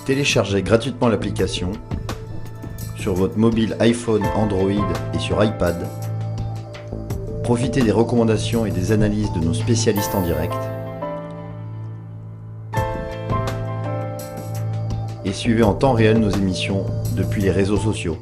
Téléchargez gratuitement l'application sur votre mobile iPhone, Android et sur iPad. Profitez des recommandations et des analyses de nos spécialistes en direct. Et suivez en temps réel nos émissions depuis les réseaux sociaux.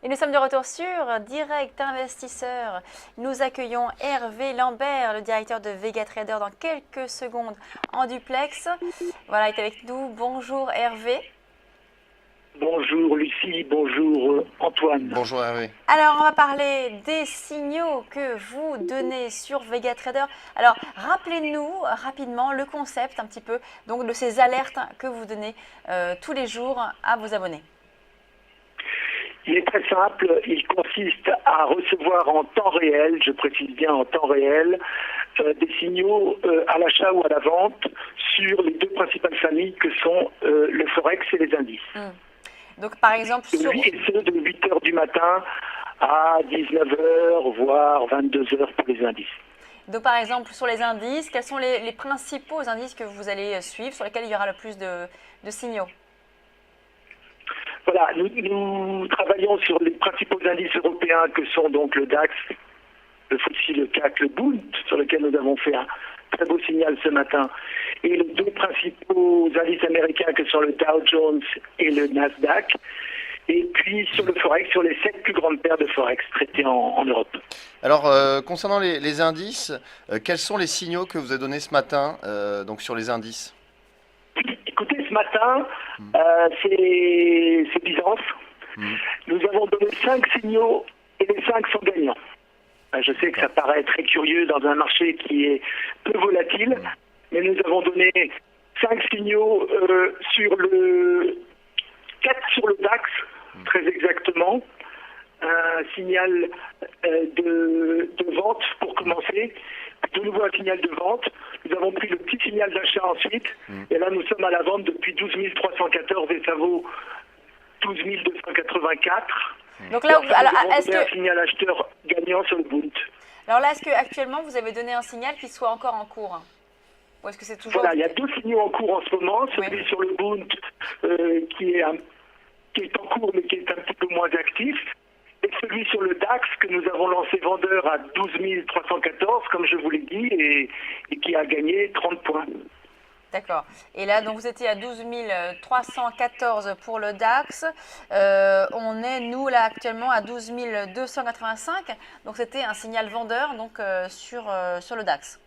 Et nous sommes de retour sur Direct Investisseur. Nous accueillons Hervé Lambert, le directeur de Vega Trader, dans quelques secondes en duplex. Voilà, il est avec nous. Bonjour Hervé. Bonjour Lucie, bonjour Antoine. Bonjour Hervé. Alors, on va parler des signaux que vous donnez sur Vega Trader. Alors, rappelez-nous rapidement le concept un petit peu donc, de ces alertes que vous donnez tous les jours à vos abonnés. Il est très simple, il consiste à recevoir en temps réel, je précise bien en temps réel, des signaux à l'achat ou à la vente sur les deux principales familles que sont le Forex et les indices. Donc par exemple, Et ce de 8h du matin à 19h, voire 22h pour les indices. Donc par exemple, sur les indices, quels sont les principaux indices que vous allez suivre, sur lesquels il y aura le plus de signaux? Voilà, nous travaillons sur les principaux indices européens que sont donc le DAX, le FTSE, le CAC, le Bund, sur lequel nous avons fait un très beau signal ce matin, et les deux principaux indices américains que sont le Dow Jones et le Nasdaq, et puis sur le Forex, sur les 7 plus grandes paires de Forex traitées en Europe. Alors, concernant les indices, quels sont les signaux que vous avez donnés ce matin donc sur les indices? Écoutez, ce matin, c'est Byzance. Nous avons donné 5 signaux et les 5 sont gagnants. Je sais que ça paraît très curieux dans un marché qui est peu volatile, mais nous avons donné 5 signaux sur le 4 sur le DAX, très exactement. Un signal de vente pour commencer. De nouveau un signal de vente. Nous avons pris le petit signal d'achat ensuite. Et là, nous sommes à la vente depuis 12 314 et ça vaut 12 284. Donc là, est-ce que un signal acheteur gagnant sur le Bund. Alors là, est-ce que actuellement vous avez donné un signal qui soit encore en cours? Ou est-ce que c'est toujours... Voilà, il y a 2 signaux en cours en ce moment. Celui sur le Bund qui est en cours mais qui est un petit peu moins actif. Et celui sur le DAX que nous avons lancé vendeur à 12 314, comme je vous l'ai dit, et qui a gagné 30 points. D'accord. Et là, donc vous étiez à 12 314 pour le DAX. On est, nous, là, actuellement à 12 285. Donc, c'était un signal vendeur donc, sur le DAX.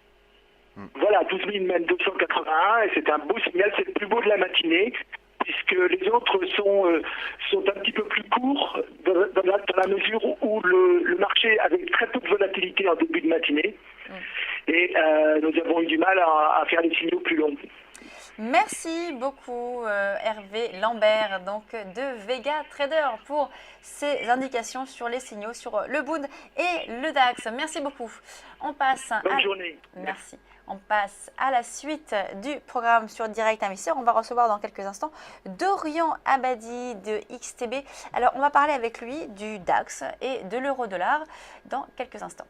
Voilà, 12 281, et c'est un beau signal, c'est le plus beau de la matinée, puisque les autres sont un petit peu plus courts dans la mesure où le marché avait très peu de volatilité en début de matinée. Et nous avons eu du mal à faire des signaux plus longs. Merci beaucoup Hervé Lambert donc de Vega Trader pour ces indications sur les signaux sur le Bund et le DAX. Merci beaucoup. On passe Bonne journée. Merci. On passe à la suite du programme sur Direct Investisseur. On va recevoir dans quelques instants Dorian Abadi de XTB. Alors on va parler avec lui du DAX et de l'euro-dollar dans quelques instants.